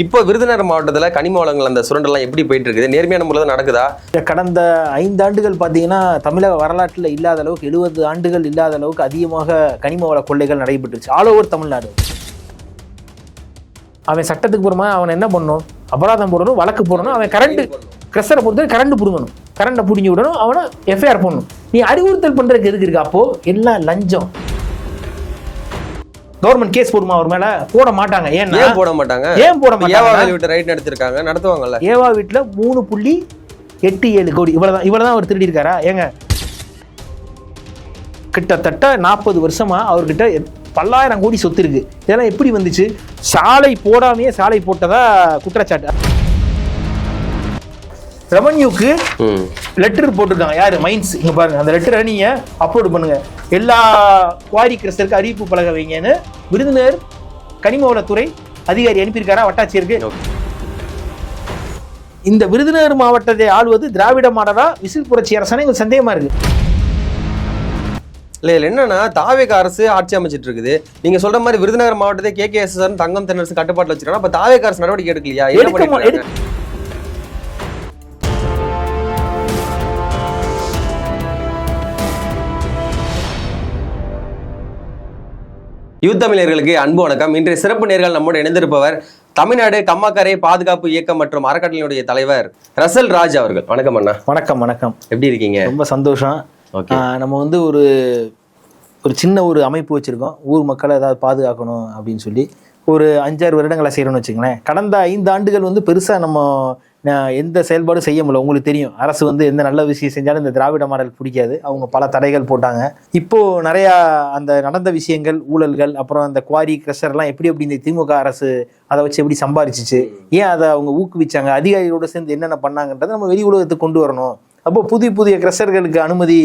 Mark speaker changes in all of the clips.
Speaker 1: இப்போ விருதுநகர் மாவட்டத்தில் கனிம வளங்கள் அந்த சுரண்டெல்லாம் எப்படி போயிட்டு இருக்குது? நேர்மையான முறையில் நடக்குதா?
Speaker 2: கடந்த 5 ஆண்டுகள் பார்த்தீங்கன்னா தமிழக வரலாற்றில் இல்லாத அளவுக்கு 70 ஆண்டுகள் இல்லாத அளவுக்கு அதிகமாக கனிம வள கொள்ளைகள் நடைபெற்றுச்சு ஆல் ஓவர் தமிழ்நாடு. அவன் சட்டத்துக்கு போகிறமா அவன் என்ன பண்ணணும்? அபராதம் போடணும், வழக்கு போடணும். அவன் கரண்ட் கிரஷரை பொறுத்து கரண்ட் பிடுங்கணும், கரண்டை பிடிங்கி விடணும், அவனை எஃப்ஐஆர் பண்ணணும். நீ அறிவுறுத்தல் பண்ணுறதுக்கு எதுக்கு இருக்கு? அப்போ எல்லாம் லஞ்சம். கவர்மெண்ட் கேஸ் போடுமா அவர் மேல? போட மாட்டாங்க. ஏன் போட மாட்டாங்க?
Speaker 1: ஏவா வீட்டு ரைட் நடத்திருக்காங்க, நடத்துவாங்கல்ல.
Speaker 2: ஏவா வீட்டுல 3.87 கோடி இவ்வளவுதான் அவர் திருடி இருக்காரா? ஏங்க கிட்டத்தட்ட 40 வருஷமா அவர்கிட்ட பல்லாயிரம் கோடி சொத்து இருக்கு. இதெல்லாம் எப்படி வந்துச்சு? சாலை போடாமையே சாலை போட்டதா குற்றச்சாட்டு. ரெவன்யூக்கு லெட்டர் போட்டிருக்காங்க. யாரு? மைன்ஸ். இங்க பாருங்க, அந்த லெட்டரை நீங்க அப்லோட் பண்ணுங்க. எல்லா குவாரி கிரஸ்டருக்கு அறிவிப்பு பலகை வைங்கன்னு விருதுநகர் கனிமவளத்துறை அதிகாரி அனுப்பியிருக்காரா வட்டாட்சியருக்கு. இந்த விருதுநகர் மாவட்டத்தை ஆளுவது திராவிட மாடலா விசில் புரட்சி அரசான எங்களுக்கு சந்தேகமா இருக்கு.
Speaker 1: இல்ல என்னன்னா தாவேக அரசு ஆட்சி அமைச்சிட்டு இருக்குது. நீங்க சொல்ற மாதிரி விருதுநகர் மாவட்டத்தை KKSSR தங்கம் தென்னரசு கட்டுப்பாட்டில் வச்சிருக்காங்க. அப்ப தாவேக அரசு நடவடிக்கை எடுக்கலையா? யூத்தமிழர்களுக்கு அன்பு வணக்கம். இன்றைய சிறப்பு நேர்கள் நம்மோடு இணைந்திருப்பவர் தமிழ்நாடு கம்மாக்கரை பாதுகாப்பு இயக்கம் மற்றும் அறக்கட்டளையினுடைய தலைவர் ரசல் ராஜ் அவர்கள். வணக்கம் அண்ணா.
Speaker 2: வணக்கம். வணக்கம்.
Speaker 1: எப்படி இருக்கீங்க?
Speaker 2: ரொம்ப சந்தோஷம். நம்ம வந்து ஒரு சின்ன ஒரு அமைப்பு வச்சிருக்கோம், ஊர் மக்களை ஏதாவது பாதுகாக்கணும் அப்படின்னு சொல்லி. ஒரு 5-6 வருடங்களை செய்யணும்னு வச்சுங்களேன். கடந்த 5 ஆண்டுகள் வந்து பெருசா நம்ம எந்த செயல்பாடும் செய்ய முடியல. உங்களுக்கு தெரியும், அரசு வந்து எந்த நல்ல விஷயம் செஞ்சாலும் இந்த திராவிட மாடல் பிடிக்காது. அவங்க பல தடைகள் போட்டாங்க. இப்போ நிறையா அந்த நடந்த விஷயங்கள், ஊழல்கள், அப்புறம் அந்த குவாரி கிரஷர்லாம் எப்படி இந்த திமுக அரசு அதை வச்சு எப்படி சம்பாரிச்சிச்சு, ஏன் அதை அவங்க ஊக்குவிச்சாங்க, அதிகாரிகளோட சேர்ந்து என்னென்ன பண்ணாங்கன்றதை நம்ம வெளி உலகத்துக்கு கொண்டு வரணும். அப்போ புதிய கிரஷர்களுக்கு அனுமதி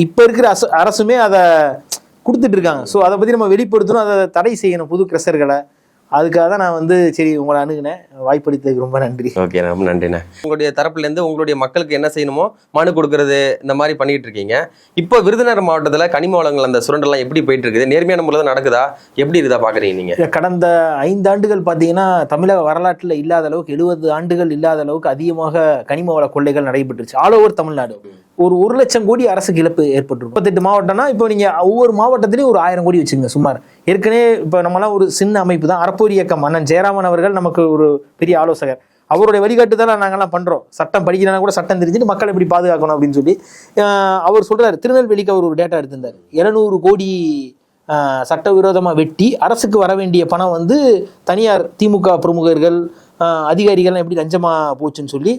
Speaker 2: இப்போ இருக்கிற அரசுமே அதை கொடுத்துட்டு இருக்காங்க. ஸோ அதை பற்றி நம்ம வெளிப்படுத்தணும், அதை தடை செய்யணும் புது கிரஷர்களை. அதுக்காக தான் நான் வந்து சரி உங்களை அணுகினேன். வாய்ப்பளித்ததுக்கு ரொம்ப நன்றி.
Speaker 1: ஓகே, ரொம்ப நன்றிண்ணே. உங்களுடைய தரப்புலேருந்து உங்களுடைய மக்களுக்கு என்ன செய்யணுமோ மனு கொடுக்கறது இந்த மாதிரி பண்ணிட்டு இருக்கீங்க. இப்போ விருதுநகர் மாவட்டத்தில் கனிம வளங்கள் அந்த சுரண்டெல்லாம் எப்படி போயிட்டு இருக்குது? நேர்மையான முறையில் நடக்குதா? எப்படி இருக்குதா பார்க்குறீங்க நீங்கள்?
Speaker 2: கடந்த 5 ஆண்டுகள் பார்த்தீங்கன்னா தமிழக வரலாற்றில் இல்லாத அளவுக்கு 70 ஆண்டுகள் இல்லாத அளவுக்கு அதிகமாக கனிம வள கொள்ளைகள் நடைபெற்றுச்சு ஆல் ஓவர் தமிழ்நாடு. ஒரு 1 லட்சம் கோடி அரசுக்கு இழப்பு ஏற்பட்டிருக்கும். 38 மாவட்டம்னா இப்போ நீங்க ஒவ்வொரு மாவட்டத்திலையும் ஒரு 1000 கோடி வச்சுங்க சுமார். ஏற்கனவே இப்போ நம்மளாம் ஒரு சின்ன அமைப்பு தான். அறப்போர் இயக்கம் அண்ணன் ஜெயராமன் அவர்கள் நமக்கு ஒரு பெரிய ஆலோசகர். அவருடைய வழிகாட்டுதான் நாங்கெல்லாம் பண்றோம். சட்டம் படிக்கிறனா கூட சட்டம் தெரிஞ்சுட்டு மக்கள் எப்படி பாதுகாக்கணும் அப்படின்னு சொல்லி அவர் சொல்றாரு. திருநெல்வேலிக்கு அவர் ஒரு டேட்டா எடுத்திருந்தார். 700 கோடி சட்டவிரோதமாக வெட்டி அரசுக்கு வர வேண்டிய பணம் வந்து தனியார் திமுக பிரமுகர்கள் அதிகாரிகள்லாம் எப்படி லஞ்சமா போச்சுன்னு சொல்லி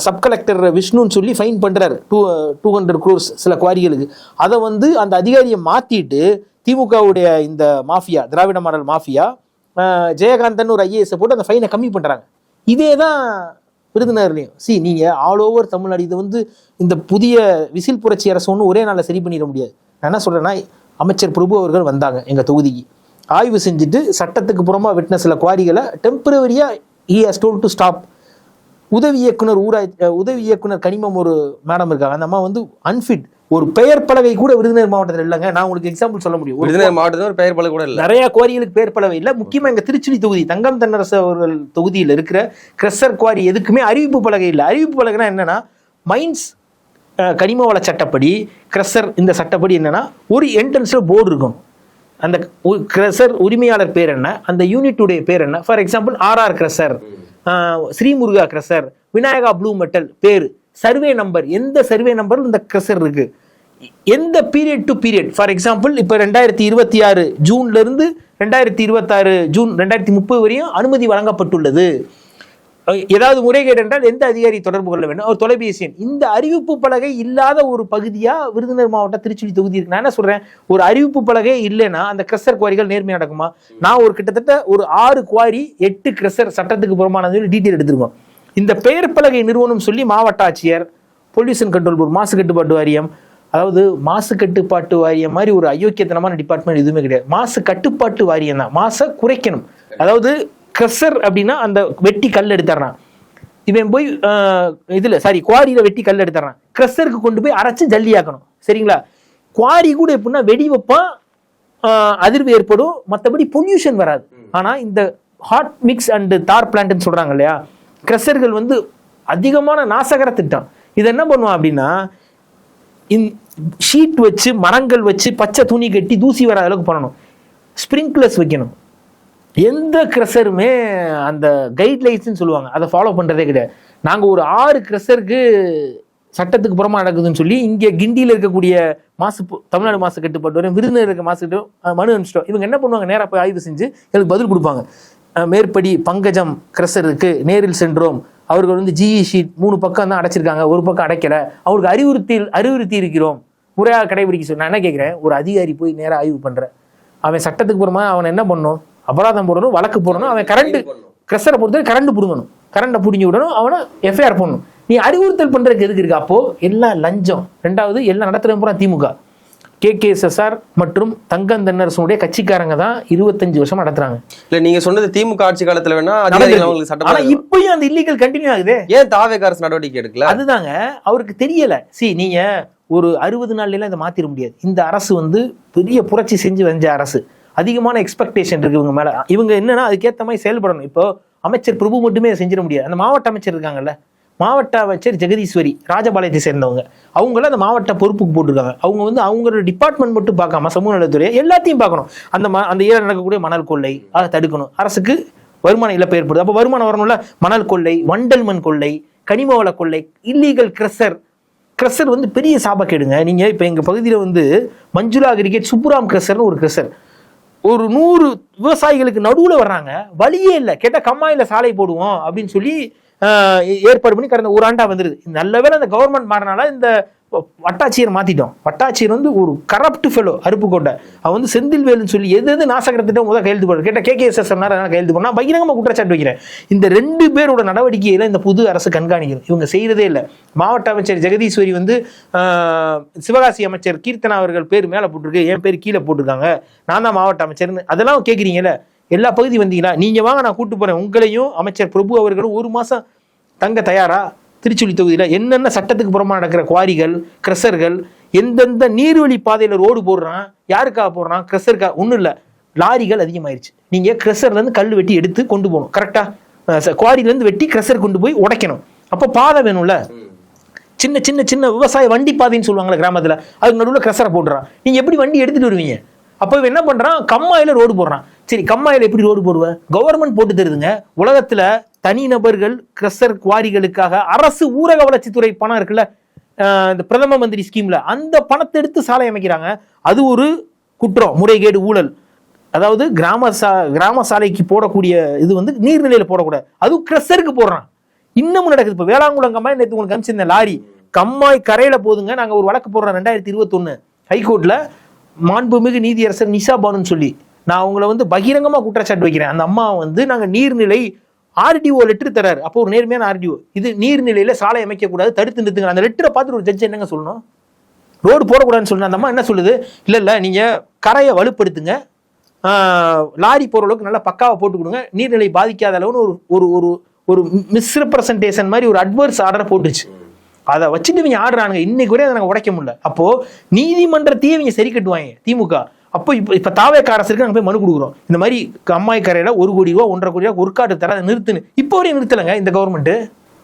Speaker 2: சப் கலெக்டர் விஷ்ணுன்னு சொல்லி ஃபைன் பண்ணுறாரு 200 crores சில குவாரிகளுக்கு. அதை வந்து அந்த அதிகாரியை மாற்றிட்டு திமுகவுடைய இந்த மாஃபியா, திராவிட மாடல் மாஃபியா ஜெயகாந்தன் ஒரு IAS போட்டு அந்த ஃபைனை கம்மி பண்ணுறாங்க. இதே தான் விருதுநகர்லையும். நீங்கள் ஆல் ஓவர் தமிழ்நாடு இது வந்து இந்த புதிய விசில் புரட்சி அரசு ஒன்று ஒரே நாளில் சரி பண்ணிட முடியாது. நான் என்ன சொல்கிறேன்னா, அமைச்சர் பிரபு அவர்கள் வந்தாங்க எங்கள் தொகுதிக்கு, ஆய்வு செஞ்சுட்டு சட்டத்துக்கு புறமா வெட்டின சில குவாரிகளை டெம்பரவரியாக he has told to stop. உதவி இயக்குனர் கனிமம் ஒரு மேடம் இருக்காங்க. அந்த அம்மா வந்து அன்ஃபிட். ஒரு பெயர் பலகை கூட விருதுநகர் மாவட்டத்தில் இல்லைங்க. நான் உங்களுக்கு எக்ஸாம்பிள் சொல்ல முடியும்.
Speaker 1: விருதுநகர் மாவட்டத்தில் ஒரு பெயர் பலகை கூட இல்லை.
Speaker 2: நிறைய குவாரிகளுக்கு பெயர் பலகை இல்லை. முக்கியமா எங்க திருச்சி தொகுதி தங்கம் தென்னரசு அவர்கள் தொகுதியில் இருக்கிற கிரஷர் குவாரி எதுக்குமே அறிவிப்பு பலகை இல்லை. அறிவிப்பு பலகைனா என்னன்னா, மைன்ஸ் கனிம வள சட்டப்படி கிரஷர் இந்த சட்டப்படி என்னன்னா, ஒரு என்ட்ரன்ஸ்ல போர்டு இருக்கும். அந்த கிரஷர் உரிமையாளர் பேர் என்ன, அந்த யூனிட்டுடைய பேர் என்ன. For example RR crusher, Sri Muruga crusher, Vinayaka blue metal பேர், சர்வே நம்பர், எந்த சர்வே நம்பர் இந்த கிரஷர் இருக்கு, எந்த period to period. For example இப்போ 2026 ஜூன்ல இருந்து 2026 ஜூன் 2030 வரையும் அனுமதி வழங்கப்பட்டுள்ளது. ஏதாவது முறைகேடு என்றால் எந்த அதிகாரி தொடர்பு கொள்ள வேண்டும், ஒரு தொலைபேசி எண். இந்த அறிவிப்பு பலகை இல்லாத ஒரு பகுதியா விருதுநகர் மாவட்டம் திருச்சி தொகுதி இருக்கு. நான் என்ன சொல்றேன், ஒரு அறிவிப்பு பலகை இல்லைன்னா அந்த கிரஷர் குவாரிகள் நேர்மையா நடக்குமா? நான் ஒரு கிட்டத்தட்ட ஒரு 6 குவாரி 8 கிரஷர் சட்டத்துக்கு புறமானது டீட்டெயில் எடுத்திருக்கோம். இந்த பெயர் பலகை நிறுவனம் சொல்லி மாவட்ட ஆட்சியர், பொல்யூஷன் கண்ட்ரோல் போர்டு, மாசு கட்டுப்பாட்டு வாரியம், அதாவது மாசு கட்டுப்பாட்டு வாரியம் மாதிரி ஒரு அயோக்கியத்தனமான டிபார்ட்மெண்ட் எதுவுமே கிடையாது. மாசு கட்டுப்பாட்டு வாரியம் தான். மாசை குறைக்கணும். அதாவது கிரஷர் அப்படின்னா அந்த வெட்டி கல் எடுத்துறான், இவன் போய் குவாரியில வெட்டி கல் எடுத்துறான், கிரஷருக்கு கொண்டு போய் அரைச்சு ஜல்லியாக்கணும். சரிங்களா? குவாரி கூட எப்படின்னா வெடி வைப்பான், அதிர்வு ஏற்படும், மற்றபடி பொல்யூஷன் வராது. ஆனா இந்த ஹாட் மிக்ஸ் அண்ட் தார் பிளான்ட்னு சொல்றாங்க இல்லையா, கிரஷர்கள் வந்து அதிகமான நாசகர திட்டம். இது என்ன பண்ணுவான் அப்படின்னா, ஷீட் வச்சு மரங்கள் வச்சு பச்சை துணி கட்டி தூசி வராத அளவுக்கு பண்ணணும், ஸ்ப்ரிங்க்லர்ஸ் வைக்கணும். எந்த கிரஷருமே அந்த கைட்லைன்ஸ்னு சொல்லுவாங்க அதை ஃபாலோ பண்றதே கிடையாது. நாங்க ஒரு 6 கிரஷருக்கு சட்டத்துக்கு புறமா நடக்குதுன்னு சொல்லி இங்கே கிண்டியில் இருக்கக்கூடிய தமிழ்நாடு மாசு கட்டுப்பாட்டு வரையும் விருதுநகர் இருக்க மாசு கட்டு மனு அனுப்பிச்சிட்டோம். இவங்க என்ன பண்ணுவாங்க, நேராக போய் ஆய்வு செஞ்சு எனக்கு பதில் கொடுப்பாங்க. மேற்படி பங்கஜம் கிரஷருக்கு நேரில் சென்றோம், அவர்கள் வந்து ஜிஇ ஷீட் 3 பக்கம் தான் அடைச்சிருக்காங்க, ஒரு பக்கம் அடைக்கல, அவங்களுக்கு அறிவுறுத்தி இருக்கிறோம், முறையாக கடைபிடிக்க சொல்லி. நான் என்ன கேட்குறேன், ஒரு அதிகாரி போய் நேராக ஆய்வு பண்றேன், அவன் சட்டத்துக்கு புறமா அவன் என்ன பண்ணணும், அபராதம் போடணும், வழக்கு போடணும், அவன் கிரஷரை பொறுத்தவரை கரண்ட் பிடுங்கணும், கரண்டை பிடிங்கி விடணும், அவனை எஃப்ஐஆர் பண்ணணும். நீ அறிவுறுத்தல் பண்றதுக்கு எதுக்கு இருக்கு? அப்போ எல்லாம் லஞ்சம். 2வது எல்லாம் நடத்துறது பூரா திமுக, KKSSR மற்றும் தங்கம் தென்னரசுடைய கட்சிக்காரங்க தான் 25 வருஷம் நடத்துறாங்க.
Speaker 1: இல்ல நீங்க சொன்னது திமுக ஆட்சி காலத்துல வேணா
Speaker 2: இப்பயும் அந்த இல்லீகல் கண்டினியூ ஆகுது.
Speaker 1: ஏன் தாவேக அரசு நடவடிக்கை எடுக்கல?
Speaker 2: அதுதாங்க அவருக்கு தெரியல. நீங்க ஒரு 60 நாள்ல இதை மாத்திர முடியாது. இந்த அரசு வந்து பெரிய புரட்சி செஞ்சு வந்த அரசு, அதிகமான எக்ஸ்பெக்டேஷன் இருக்கு இவங்க மேல. இவங்க என்னன்னா அதுக்கேற்ற மாதிரி செயல்படணும். இப்போ அமைச்சர் பிரபு மட்டுமே செஞ்சிட முடியாது. அந்த மாவட்ட அமைச்சர் இருக்காங்கல்ல, மாவட்ட அமைச்சர் ஜெகதீஸ்வரி ராஜபாளையத்தை சேர்ந்தவங்க, அவங்கள அந்த மாவட்ட பொறுப்புக்கு போட்டிருக்காங்க. அவங்க வந்து அவங்களோட டிபார்ட்மெண்ட் மட்டும் பார்க்காம சமூக நலத்துறை எல்லாத்தையும் பார்க்கணும். அந்த ஏரியா நடக்கக்கூடிய மணல் கொள்ளை அதை தடுக்கணும். அரசுக்கு வருமான இழப்பு ஏற்படுது, அப்போ வருமானம் வரணும்ல. மணல் கொள்ளை, வண்டல் மண் கொள்ளை, கனிம வள கொள்ளை, இல்லீகல் கிரஷர் வந்து பெரிய சாபக்கேடுங்க. நீங்க இப்ப எங்க பகுதியில வந்து மஞ்சுளா கிரிக்கெட் சுப்புராம் கிரஷர்னு ஒரு கிரஷர், ஒரு 100 விவசாயிகளுக்கு நடுவுல வர்றாங்க, வழியே இல்லை. கேட்டா கம்மாயில சாலை போடுவோம் அப்படின்னு சொல்லி ஏற்பாடு பண்ணி கடந்த ஒரு ஆண்டா வந்துருது. நல்ல வேளை அந்த கவர்மெண்ட் மாறினால இந்த வட்டாட்சியர் மாத்திட்டோம். வட்டாட்சியர் வந்து ஒரு கரப்ட் ஃபெலோ, அருப்புக்கோட்டை. அவன் வந்து செந்தில்வேலுன்னு சொல்லி எது நாசகரத்திட்ட முதல் கையெழுத்து போடுறது. கேட்டால் KKSSR கையெழுத்து பண்ணா பகிரங்கமாக குற்றச்சாட்டு வைக்கிறேன். இந்த 2 பேரோட நடவடிக்கையில இந்த புது அரசு கண்காணிக்கணும். இவங்க செய்யறதே இல்லை. மாவட்ட அமைச்சர் ஜெகதீஸ்வரி வந்து சிவகாசி அமைச்சர் கீர்த்தனா அவர்கள் பேர் மேலே போட்டிருக்கு, என் பேர் கீழே போட்டிருக்காங்க, நான் தான் மாவட்ட அமைச்சர்னு. அதெல்லாம் கேட்குறீங்கல்ல, எல்லா பகுதி வந்தீங்களா, நீங்க வாங்க நான் கூட்டு போறேன். உங்களையும் அமைச்சர் பிரபு அவர்களும் 1 மாசம் தங்க தயாரா? திருச்சுழி தொகுதியில என்னென்ன சட்டத்துக்கு புறமா நடக்கிற குவாரிகள், கிரஷர்கள், எந்தெந்த நீர்வழி பாதையில ரோடு போடுறான், யாருக்காக போடுறான், கிரஷருக்கா? ஒன்றும் இல்லை, லாரிகள் அதிகமாயிருச்சு. நீங்க கிரஷர்ல இருந்து கல் வெட்டி எடுத்து கொண்டு போகணும், கரெக்டா? குவாரில இருந்து வெட்டி கிரஷர் கொண்டு போய் உடைக்கணும். அப்போ பாதை வேணும்ல. சின்ன சின்ன சின்ன விவசாய வண்டி பாதைன்னு சொல்லுவாங்களே கிராமத்துல, அதுக்கு நடுவில் கிரஷரை போடுறான். நீங்க எப்படி வண்டி எடுத்துட்டு வருவீங்க? அப்போ இவன் என்ன பண்றான், கம்மாயில ரோடு போடுறான். சரி, கம்மாயில எப்படி ரோடு போடுவேன்? கவர்மெண்ட் போட்டு தருதுங்க. உலகத்துல தனிநபர்கள் கிரஷர் குவாரிகளுக்காக அரசு ஊரக வளர்ச்சித்துறை பணம் இருக்குல்ல, இந்த பிரதம மந்திரி ஸ்கீம்ல, அந்த பணத்தை எடுத்து சாலை அமைக்கிறாங்க. அது ஒரு குற்றம், முறைகேடு, ஊழல். அதாவது கிராம சாலைக்கு போடக்கூடிய இது வந்து நீர்நிலையில போடக்கூடாது, அதுவும் கிரஷருக்கு போடுறான். இன்னமும் நடக்குது. இப்போ வேளாங்குளம் கம்மாய், நேற்று உங்களுக்கு அனுப்பிச்சிருந்த லாரி கம்மாய் கரையில போதுங்க. நாங்க ஒரு வழக்கு போடுறோம் 2021 ஹைகோர்ட்ல, மாண்புமிகு நீதியரசர் நிஷா பானுன்னு சொல்லி. நான் அவங்கள வந்து பகிரங்கமா குற்றச்சாட்டு வைக்கிறேன். அந்த அம்மா வந்து நாங்க நீர்நிலை RDO லெட்டர் தராரு. அப்போ ஒரு நேர்மையான RDO, இது நீர்நிலையில சாலை அமைக்க கூடாது, தடுத்து நிறுத்துங்க. அந்த லெட்டரை பார்த்துட்டு ஒரு ஜட்ஜ் என்னங்க சொல்லணும்? ரோடு போடக்கூடாதுன்னு சொல்லணும். அந்த அம்மா என்ன சொல்லுது, இல்ல நீங்க கரையை வலுப்படுத்துங்க, லாரி போற அளவுக்கு நல்லா பக்காவை போட்டு கொடுங்க, நீர்நிலை பாதிக்காத அளவுன்னு ஒரு ஒரு ஒரு மிஸ்ரெப்ரசன்டேஷன் மாதிரி ஒரு அட்வர்ஸ் ஆர்டரை போட்டுச்சு. அதை வச்சுட்டு இவங்க ஆடுறாங்க. இன்னைக்கு வரையும் அதை நாங்கள் உடைக்க முடியல. அப்போ நீதிமன்றத்தையே இவங்க சரி கட்டுவாங்க திமுக. அப்போ இப்ப தாவேக அரசுக்கு நாங்கள் போய் மனு கொடுக்குறோம், இந்த மாதிரி கம்மாய் கரையில 1 கோடி ரூபா 1.5 கோடி ரூபா ஒரு காட்டு தர, அதை நிறுத்துன்னு. இப்போ வரையும் நிறுத்தலைங்க இந்த கவர்மெண்ட்.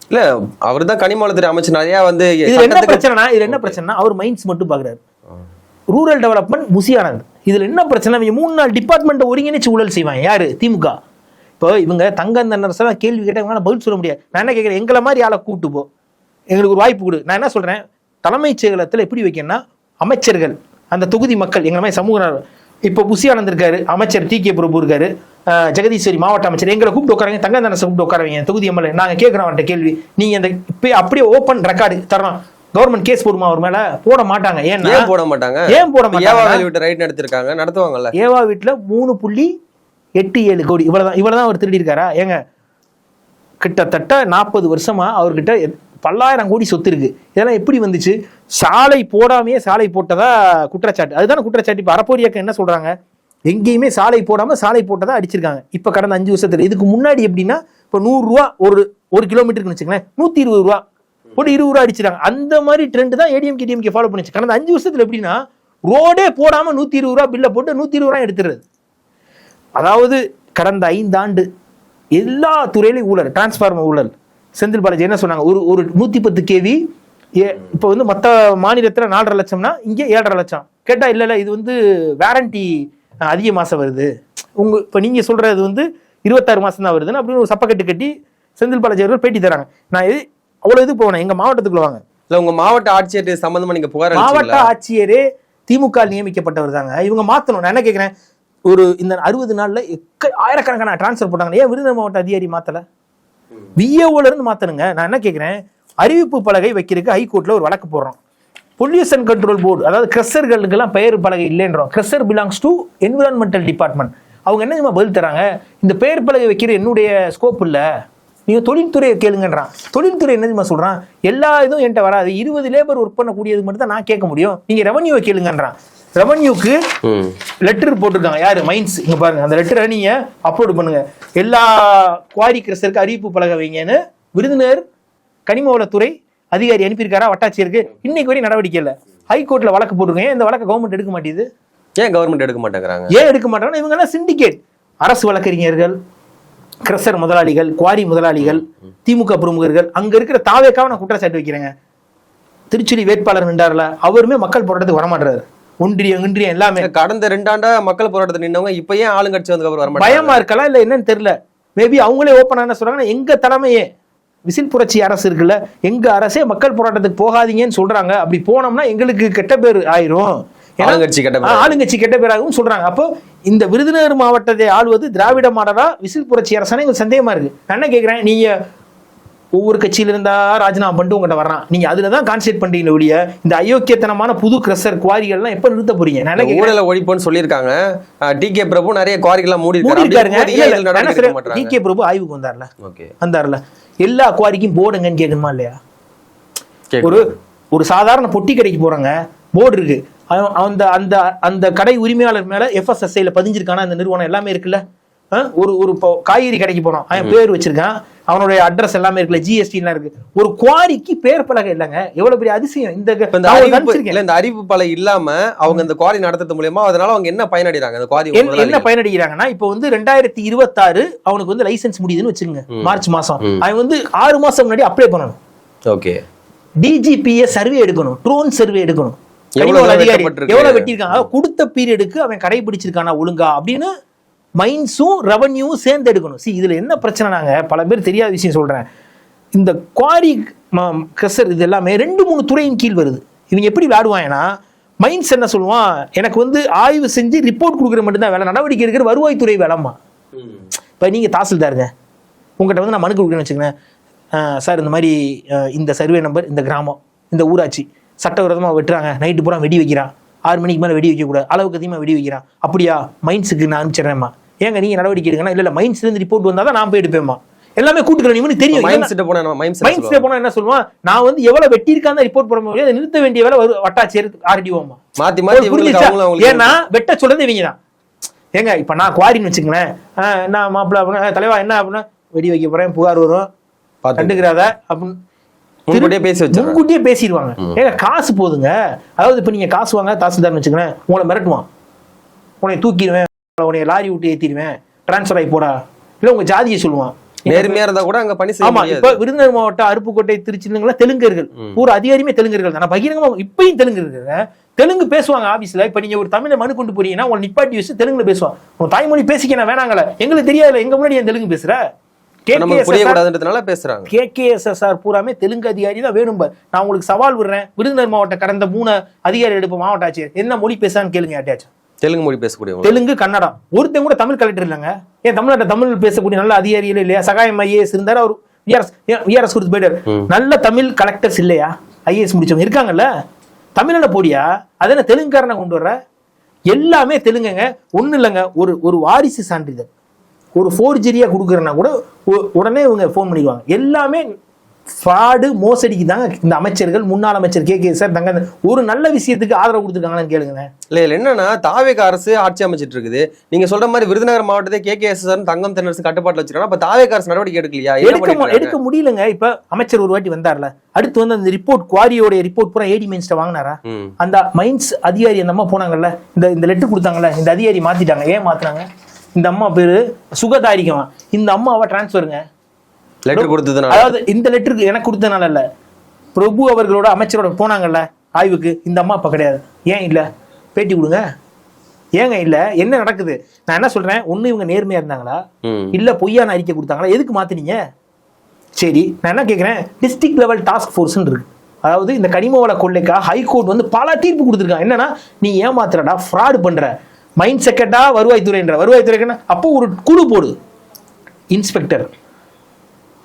Speaker 1: இல்ல அவர் தான் கனிமவளத்துறை அமைச்சர். நிறைய வந்து
Speaker 2: இதுல என்ன பிரச்சனைனா அவர் மைண்ட்ஸ் மட்டும் பாக்குறாரு. ரூரல் டெவலப்மெண்ட் முசியானது. இதுல என்ன பிரச்சனை, இவங்க 3 நாள் டிபார்ட்மெண்ட் ஒருங்கிணைச்சு ஊழல் செய்வாங்க. யாரு? திமுக. இப்போ இவங்க தங்கம் தென்னரசெல்லாம் கேள்வி கேட்டாங்க, பதில் சொல்ல முடியாது. நான் என்ன கேட்கிறேன், எங்களை மாதிரி ஆளை கூப்பிட்டு போ, எங்களுக்கு ஒரு வாய்ப்பு கொடு. நான் என்ன சொல்றேன், தலைமைச் செயலகத்தில் எப்படி வைக்கணும்னா, அமைச்சர்கள், அந்த தொகுதி மக்கள், எங்களை மாதிரி சமூக, இப்போ புசியானந்த் இருக்காரு, அமைச்சர் TK பிரபு இருக்காரு, ஜெகதீஸ்வரி மாவட்ட அமைச்சர், எங்களை கூப்பிட்டு உட்காரங்க, தங்கம் தென்னரசை கூப்பிட்டு உட்காரவங்க, தொகுதி MLA. நாங்கள் கேட்குறோம் அவர்கிட்ட கேள்வி, நீங்க இந்த இப்போ அப்படியே ஓப்பன் ரெக்கார்டு தரணும். கவர்மெண்ட் கேஸ் போடுமா அவர் மேல? போட மாட்டாங்க. ஏன் போட மாட்டாங்க? ஏவா
Speaker 1: வீட்டு ரைட் நடத்திருக்காங்க, நடத்துவாங்கல்ல.
Speaker 2: ஏவா வீட்டுல 3.87 கோடி, இவ்வளவுதான் அவர் திருடி இருக்காரா? ஏங்க, கிட்டத்தட்ட 40 வருஷமா அவர்கிட்ட பல்லாயிரம் கோடி சொத்து இருக்கு. இதெல்லாம் எப்படி வந்துச்சு? சாலை போடாமையே சாலை போட்டதா குற்றச்சாட்டு. அதுதானே குற்றச்சாட்டு. இப்ப அறப்போரியக்க என்ன சொல்றாங்க, எங்கேயுமே சாலை போடாம சாலை போட்டதா அடிச்சிருக்காங்க. இப்ப கடந்த 5 வருஷத்துல. இதுக்கு முன்னாடி எப்படின்னா, இப்ப 100 ரூபா ஒரு கிலோமீட்டருக்கு வச்சுக்கங்களேன், 120 ரூபா போட்டு 20 ரூபா அடிச்சிருக்காங்க. அந்த மாதிரி ட்ரெண்ட் தான் ADMK DMK ஃபாலோ பண்ணிச்சு. கடந்த 5 வருஷத்துல எப்படின்னா, ரோடே போடாம 120 ரூபா பில்ல போட்டு 120 ரூபாய் எடுத்துறது. அதாவது கடந்த 5 ஆண்டு எல்லா துறையிலையும் ஊழல், டிரான்ஸ்ஃபார்மர் ஊழல். செந்தில் பாலாஜி என்ன சொன்னாங்க, ஒரு 110 kV இப்போ வந்து மற்ற மாநிலத்தில் 4.5 லட்சம்னா இங்கே 7.5 லட்சம். கேட்டால் இல்லை இது வந்து வாரண்டி அதிக மாதம் வருது, இப்போ நீங்கள் சொல்கிறது வந்து 26 மாதம் தான் வருதுன்னு அப்படின்னு ஒரு சப்பக்கட்டு கட்டி செந்தில் பாலாஜி அவர்கள் பேட்டி தராங்க. நான் அவ்வளோ இது போனேன், எங்கள் மாவட்டத்துக்குள்ள வாங்க.
Speaker 1: இல்லை உங்கள் மாவட்ட ஆட்சியர் சம்மந்தமாக நீங்கள் புகார்
Speaker 2: மாவட்ட ஆட்சியரே திமுக நியமிக்கப்பட்டவர் தாங்க. இவங்க மாற்றணும். நான் என்ன கேட்குறேன், இந்த 60 நாளில் ஆயிரக்கணக்கான டிரான்ஸ்ஃபர் போட்டாங்க, ஏன் விருதுநகர் மாவட்ட அதிகாரி மாற்றலை? விஏஓல இருந்து மாற்றணுங்க. நான் என்ன கேட்குறேன், அறிவிப்பு பலகை வைக்கிறதுக்கு ஹைகோர்ட்ல ஒரு வழக்கு போடுறோம். பொல்யூஷன் கண்ட்ரோல் போர்டு, அதாவது கிரஷர்களுக்கெல்லாம் பெயர் பலகை இல்லைன்றோம். Crusher belongs to environmental department. அவங்க என்ன பதில் தராங்க, இந்த பெயர் பலகை வைக்கிற என்னுடைய ஸ்கோப் இல்லை, நீங்க தொழில்துறையை கேளுங்கன்றான். தொழில்துறை என்ன சொல்றான், எல்லா இதுவும் என்கிட்ட வராது, 20 லேபர் ஒர்க் பண்ணக்கூடியது மட்டும் தான் நான் கேட்க முடியும், நீங்க ரெவன்யூவை கேளுங்கன்றான். ரெவன்யூக்கு லெட்டர் போட்டிருக்காங்க யாரு, மைன்ஸ். இங்க பாருங்க, அந்த லெட்டரை நீங்க அப்லோட் பண்ணுங்க, எல்லா குவாரி கிரஷருக்கு அறிவிப்பு பலகை வைங்கன்னு விருதுநகர் கனிமவளத்துறை அதிகாரி அனுப்பியிருக்காரா வட்டாட்சியருக்கு. இன்னைக்கு வரையும் நடவடிக்கை இல்லை. ஹைகோர்ட்ல வழக்கு போட்டிருக்கேன், இந்த வழக்கு கவர்மெண்ட் எடுக்க மாட்டேது.
Speaker 1: ஏன் கவர்மெண்ட் எடுக்க மாட்டேங்கிறாங்க?
Speaker 2: ஏன் எடுக்க மாட்டாங்கன்னா, இவங்க எல்லாம் சிண்டிகேட், அரசு வழக்கறிஞர்கள், கிரஷர் முதலாளிகள், குவாரி முதலாளிகள், திமுக பிரமுகர்கள், அங்க இருக்கிற தாவேக்காவை நான் குற்றச்சாட்டு வைக்கிறேங்க. திருச்சுழி வேட்பாளர் நின்றார்ல, அவருமே மக்கள் போராட்டத்துக்கு வரமாட்டாரு. ஒன்றியம் எல்லாமே
Speaker 1: கடந்த 2 ஆண்டா மக்கள் போராட்டத்தை நின்றவங்க இப்ப ஏன் ஆளுங்கட்சி வந்ததுக்கு அப்புறம் வரமாட்டாங்க?
Speaker 2: பயமா இருக்கலாம், இல்ல என்னன்னு தெரியல. மேபி அவங்களே ஓப்பனா என்ன சொல்றாங்கன்னா, எங்க தலைமையே விசில் புரட்சி அரசு இருக்குல்ல, எங்க அரசே மக்கள் போராட்டத்துக்கு போகாதீங்கன்னு சொல்றாங்க, அப்படி போனோம்னா எங்களுக்கு கெட்ட பேர் ஆயிரும், ஆளுங்கட்சி கெட்ட பேராகவும் சொல்றாங்க. அப்போ இந்த விருதுநகர் மாவட்டத்தை ஆளுவது திராவிட மாடலா விசில் புரட்சி அரசான எங்களுக்கு சந்தேகமா இருக்கு. நான் என்ன கேட்கிறேன், நீங்க ஒவ்வொரு கட்சியில இருந்தா ராஜினாமா பண்ணிட்டு உங்கள்கிட்ட வர்றான், நீங்க அதுலதான் கான்சென்ட்ரேட் பண்றீங்க ஒழிய இந்த அயோக்கியத்தனமான புது கிரஷர் குவாரிகள்லாம் எப்ப நிறுத்த போறீங்க? ஊழல
Speaker 1: ஒழிப்புன்னு சொல்லியிருக்காங்க. டி.கே. பிரபு நிறைய குவாரிகள்லாம் மூடி
Speaker 2: டி.கே. பிரபு ஆய்வுக்கு வந்தார்ல, எல்லா குவாரிக்கும் போர்டுங்கன்னு கேட்கணுமா இல்லையா? ஒரு சாதாரண பொட்டி கடைக்கு போறாங்க, போர்டு இருக்கு, அந்த அந்த அந்த கடை உரிமையாளர் மேல FSSAல பதிஞ்சிருக்கான அந்த நிறுவனம் எல்லாமே இருக்குல்ல. ஒரு காய்கறி கடைக்கு போறோம், அவன் பேர் வச்சிருக்கான், அவனுடைய அட்ரஸ் எல்லாமே இருக்குல்ல, GST எல்லாம் இருக்கு. ஒரு குவாரிக்கு பேர் பலகை இல்லைங்க, எவ்வளவு பெரிய அதிசயம்.
Speaker 1: இந்த அறிவிப்பு பலகை இல்லாம அவங்க இந்த குவாரி நடத்துறது மூலமா அதனால அவங்க என்ன பயனடைறாங்க? அந்த குவாரி
Speaker 2: என்ன பயனடைகிறாங்கன்னா, இப்போ வந்து 2026 அவனுக்கு வந்து லைசன்ஸ் முடியுதுன்னு வச்சுங்க, மார்ச் மாசம். அவன் வந்து 6 மாசம் முன்னாடி அப்ளை பண்ணணும்.
Speaker 1: ஓகே,
Speaker 2: DGPA சர்வே எடுக்கணும், ட்ரோன் சர்வே எடுக்கணும், எவ்வளவு வெட்டியிருக்காங்க, கொடுத்த பீரியடுக்கு அவன் கடைபிடிச்சிருக்கானா ஒழுங்கா அப்படின்னு மைன்ஸும் ரெவன்யூவும் சேர்ந்து எடுக்கணும். இதுல என்ன பிரச்சனைனாங்க, பல பேர் தெரியாத விஷயம் சொல்றேன், இந்த குவாரி கிரஷர் இது எல்லாமே 2-3 துறையின் கீழ் வருது. இவங்க எப்படி விளையாடுவாங்கன்னா, மைன்ஸ் என்ன சொல்லுவான், எனக்கு வந்து ஆய்வு செஞ்சு ரிப்போர்ட் கொடுக்குற மட்டும்தான் வேலை, நடவடிக்கை எடுக்கிற வருவாய்த்துறை வேலைமா. இப்போ நீங்க தாசில்தாருங்க, உங்கள்கிட்ட வந்து நான் மனு கொடுக்குறேன்னு வச்சுக்கேன், சார் இந்த மாதிரி இந்த சர்வே நம்பர், இந்த கிராமம், இந்த ஊராட்சி சட்டவிரோதமாக வெட்டுறாங்க, நைட்டு பூரா வெடி வைக்கிறான், 6 மணிக்கு மேலே வெடி வைக்கக்கூடாது, அளவுக்கு அதிகமாக வெடி வைக்கிறான், அப்படியா மைன்ஸுக்கு நான் அனுப்பிச்சிடுறேம்மா, ஏங்க நீங்கள் நடவடிக்கை எடுங்கன்னா, இல்லை மைன்ஸ்லேருந்து ரிப்போர்ட் வந்தால் தான் நான் போய் எடுப்பேம்மா, எல்லாமே கூட்டுக்கிறேன். இவனுக்கு தெரியும் மைன்ஸ்ல போனா என்ன சொல்லுவான், நான் வந்து எவ்வளவு வெட்டியிருக்கான்னு ரிப்போர்ட் போட முடியாது, நிறுத்த வேண்டிய வேலை வட்டாட்சியர் RDOமா மாத்தி மாத்தி. ஏன்னா வெட்ட சொல்றது இவங்க தான். ஏங்க இப்ப நான் குவாரின்னு வச்சுக்கங்களேன், நான் மாப்பிள்ள தலைவா என்ன அப்படின்னா வெடி வைக்க போறேன், புகார் வரும், கண்டுக்கிறாத அப்படின்னு முன்கூட்டியே பேசிடுவாங்க. ஏங்க காசு போதுங்க. அதாவது இப்ப நீங்க காசு வாங்க தாசில்தார்னு வச்சுக்கங்களேன், உங்களை மிரட்டுவான், உன்னை தூக்கிடுவேன், உன்னை லாரி விட்டு ஏத்திடுவேன், டிரான்ஸ்பர் ஆகி போடா, இல்ல உங்க ஜாதியை சொல்லுவான்.
Speaker 1: நேர்மையா இருந்தா கூட அங்க பணி செய்ய முடியாது.
Speaker 2: இப்ப விருதுநகர் மாவட்டம் அருப்புக்கோட்டை திருச்சிங்களா தெலுங்கர்கள், பூரா அதிகாரியுமே தெலுங்கர்கள் தான். பகிரங்கமா இப்பயும் தெலுங்கு தெலுங்கு பேசுவாங்க ஆபீஸ்ல. இப்ப நீங்க ஒரு தமிழை மனு கொண்டு போறீங்கன்னா உங்க நிப்பாட்டி வச்சு தெலுங்குல பேசுவான். உன் தாய்மொழி பேசிக்க நான் வேணாங்களே, எங்களுக்கு தெரியாது, எங்க முன்னாடி என் தெலுங்கு பேசுற KKSSR பூராமே தெலுங்கு அதிகாரி தான் வேணும். நான் உங்களுக்கு சவால் விடுறேன், விருதுநகர் மாவட்டம் கடந்த 3 அதிகாரி எடுப்பு மாவட்ட ஆட்சியர் என்ன மொழி பேசான்னு கேளுங்க யார்ட்டாச்சும்.
Speaker 1: தெலுங்கு மொழி பேசக்கூடிய,
Speaker 2: தெலுங்கு கன்னடம். ஒருத்தன் கூட தமிழ் கலெக்டர் இல்லைங்க. ஏன் தமிழ்நாட்டை தமிழ் பேசக்கூடிய நல்ல அதிகாரிகள் இல்லையா? சகாயம் IAS இருந்தாரு, அவர் VRS கொடுத்து போயிட்டாரு. நல்ல தமிழ் கலெக்டர்ஸ் இல்லையா? IAS முடிச்சவங்க இருக்காங்கல்ல, தமிழ்ல போடியா, அதென்ன தெலுங்குக்காரனை கொண்டு வர்ற? எல்லாமே தெலுங்குங்க. ஒண்ணு இல்லைங்க, ஒரு வாரிசு சான்றிதழ் ஒரு ஃபோர்ஜரியா கொடுக்குறேன்னா கூட உடனே இவங்க ஃபோன் பண்ணிடுவாங்க. எல்லாமே ஃப்ராடு, மோசடிக்கு தாங்க இந்த அமைச்சர்கள். முன்னாள் அமைச்சர் KKSR தங்க ஒரு நல்ல விஷயத்துக்கு ஆதரவு கொடுத்துருக்காங்கன்னு கேளுங்க. இல்ல
Speaker 1: என்னன்னா, தாவேக அரசு ஆட்சி அமைச்சிட்டு இருக்குது. நீங்க சொல்ற மாதிரி விருதுநகர் மாவட்டத்தை KKSR தங்கம் தென்னரசு கட்டுப்பாட்டுல வச்சிருக்காங்க. அப்ப தாவேக அரசு நடவடிக்கை எடுக்கலையா?
Speaker 2: எடுக்க முடியலங்க. இப்ப அமைச்சர் ஒரு வாட்டி வந்தார்ல, அடுத்து வந்து அந்த ரிப்போர்ட், குவாரியோட ரிப்போர்ட் பூரா AD மைன்ஸ்ட வாங்கினாரா? அந்த மைன்ஸ் அதிகாரி அந்த அம்மா போனாங்கல்ல, இந்த லெட்டர் கொடுத்தாங்கல்ல, இந்த அதிகாரி மாத்திட்டாங்க. ஏன் மாத்தினாங்க? இந்த அம்மா பேரு சுகதாரிகம், இந்த அம்மாவை டிரான்ஸ்ஃபருங்க.
Speaker 1: லெட்டர் கொடுத்ததுனால,
Speaker 2: அதாவது இந்த லெட்டருக்கு எனக்கு கொடுத்ததுனால இல்ல, பிரபு அவர்களோட அமைச்சரோட போனாங்கல்ல ஆய்வுக்கு, இந்த அம்மா அப்ப கிடையாது. ஏன் இல்ல? பேட்டி கொடுங்க. ஏங்க இல்ல? என்ன நடக்குது? நான் என்ன சொல்றேன், ஒண்ணு இவங்க நேர்மையா இருந்தாங்களா, இல்ல பொய்யான அறிக்கை கொடுத்தாங்களா? எதுக்கு மாத்தினீங்க? சரி, நான் என்ன கேட்கிறேன், டிஸ்ட்ரிக்ட் லெவல் டாஸ்க் ஃபோர்ஸ் இருக்கு. அதாவது இந்த கனிம வள கொள்ளைக்கா ஹைகோர்ட் வந்து பல தீர்ப்பு கொடுத்துருக்காங்க. என்னன்னா, நீ ஏமாத்துறடா, ஃப்ராடு பண்ற, மைண்ட் செகண்டா வருவாய்த்துறைன்ற, வருவாய்த்துறைக்குன்னா அப்போ ஒரு குழு போடு. இன்ஸ்பெக்டர்,